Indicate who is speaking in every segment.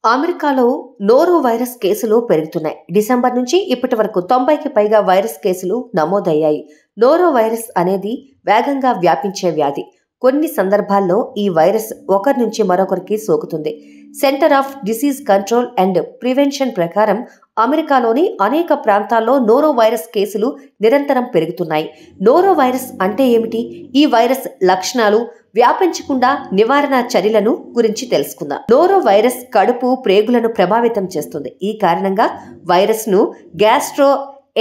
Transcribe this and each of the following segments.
Speaker 1: అమెరికాలో noro virus కేసులు పెరుగుతున్నాయి. డిసెంబర్ నుంచి ఇప్పటి వరకు 90కి పైగా వైరస్ కేసులు నమోదయ్యాయి. నోరో వైరస్ అనేది వేగంగా వ్యాపించే వ్యాధి. కొన్ని సందర్భాల్లో ఈ వైరస్ ఒకరి నుంచి మరొకరికి సోకుతుంది. Centre of disease control and prevention ప్రకారం అమెరికాలోని అనేక ప్రాంతాల్లో నోరో వైరస్ కేసులు నిరంతరం పెరుగుతున్నాయి. నోరో వైరస్ అంటే ఏమిటి? ఈ వైరస్ లక్షణాలు, వ్యాపించకుండా నివారణ చర్యలను గురించి తెలుసుకుందాం. నోరో వైరస్ కడుపు, ప్రేగులను ప్రభావితం చేస్తుంది. ఈ కారణంగా వైరస్ ను గ్యాస్ట్రో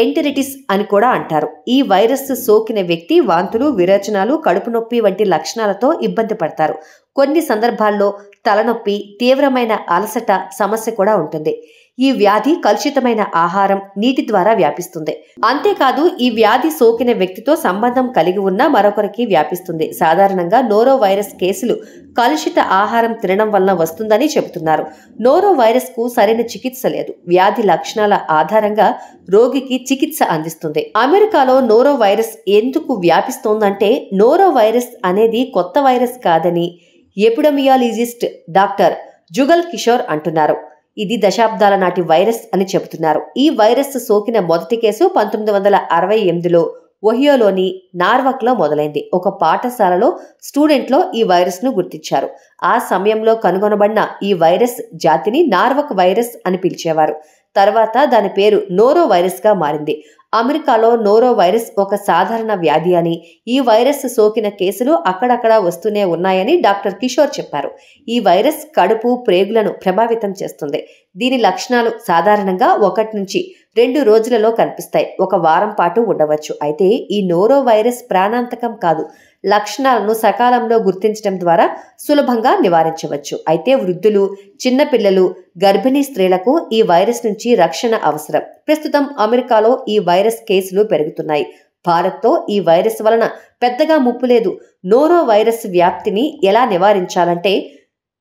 Speaker 1: ఎంటెరిటిస్ అని కూడా అంటారు. ఈ వైరస్ సోకిన వ్యక్తి వాంతులు, విరేచనాలు, కడుపు నొప్పి వంటి లక్షణాలతో ఇబ్బంది పడతారు. కొన్ని సందర్భాల్లో తలనొప్పి, తీవ్రమైన అలసట సమస్య కూడా ఉంటుంది. ఈ వ్యాధి కలుషితమైన ఆహారం, నీటి ద్వారా వ్యాపిస్తుంది. అంతేకాదు ఈ వ్యాధి సోకిన వ్యక్తితో సంబంధం కలిగి ఉన్న మరొకరికి వ్యాపిస్తుంది. సాధారణంగా నోరో వైరస్ కేసులు కలుషిత ఆహారం తినడం వలన వస్తుందని చెబుతున్నారు. నోరో వైరస్ కు సరైన చికిత్స లేదు. వ్యాధి లక్షణాల ఆధారంగా రోగికి చికిత్స అందిస్తుంది. అమెరికాలో నోరో వైరస్ ఎందుకు వ్యాపిస్తోందంటే, నోరో వైరస్ అనేది కొత్త వైరస్ కాదని ఎపిడమియాలజిస్ట్ డాక్టర్ జుగల్ కిషోర్ అంటున్నారు. ఇది దశాబ్దాల నాటి వైరస్ అని చెబుతున్నారు. ఈ వైరస్ సోకిన మొదటి కేసు 1968లో ఒహియోలోని నార్వాక్లో మొదలైంది. ఒక పాఠశాలలో స్టూడెంట్లో ఈ వైరస్ ను గుర్తించారు. ఆ సమయంలో కనుగొనబడిన ఈ వైరస్ జాతిని నార్వాక్ వైరస్ అని పిలిచేవారు. తర్వాత దాని పేరు నోరో వైరస్ గా మారింది. అమెరికాలో నోరో వైరస్ ఒక సాధారణ వ్యాధి అని, ఈ వైరస్ సోకిన కేసులు అక్కడక్కడ వస్తూనే ఉన్నాయని డాక్టర్ కిషోర్ చెప్పారు. ఈ వైరస్ కడుపు, ప్రేగులను ప్రభావితం చేస్తుంది. దీని లక్షణాలు సాధారణంగా 1 నుంచి 2 రోజులలో కనిపిస్తాయి. ఒక వారం పాటు ఉండవచ్చు. అయితే ఈ నోరో వైరస్ ప్రాణాంతకం కాదు. లక్షణాలను సకాలంలో గుర్తించడం ద్వారా సులభంగా నివారించవచ్చు. అయితే వృద్ధులు, చిన్నపిల్లలు, గర్భిణీ స్త్రీలకు ఈ వైరస్ నుంచి రక్షణ అవసరం. ప్రస్తుతం అమెరికాలో ఈ వైరస్ కేసులు పెరుగుతున్నాయి. భారత్తో ఈ వైరస్ వలన పెద్దగా ముప్పు లేదు. నోరో వైరస్ వ్యాప్తిని ఎలా నివారించాలంటే,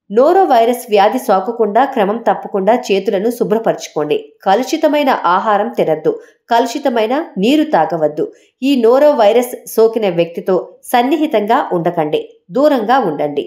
Speaker 1: నోరో వైరస్ వ్యాధి సోకకుండా క్రమం తప్పకుండా చేతులను శుభ్రపరచుకోండి. కలుషితమైన ఆహారం తినద్దు. కలుషితమైన నీరు తాగవద్దు. ఈ నోరో వైరస్ సోకిన వ్యక్తితో సన్నిహితంగా ఉండకండి. దూరంగా ఉండండి.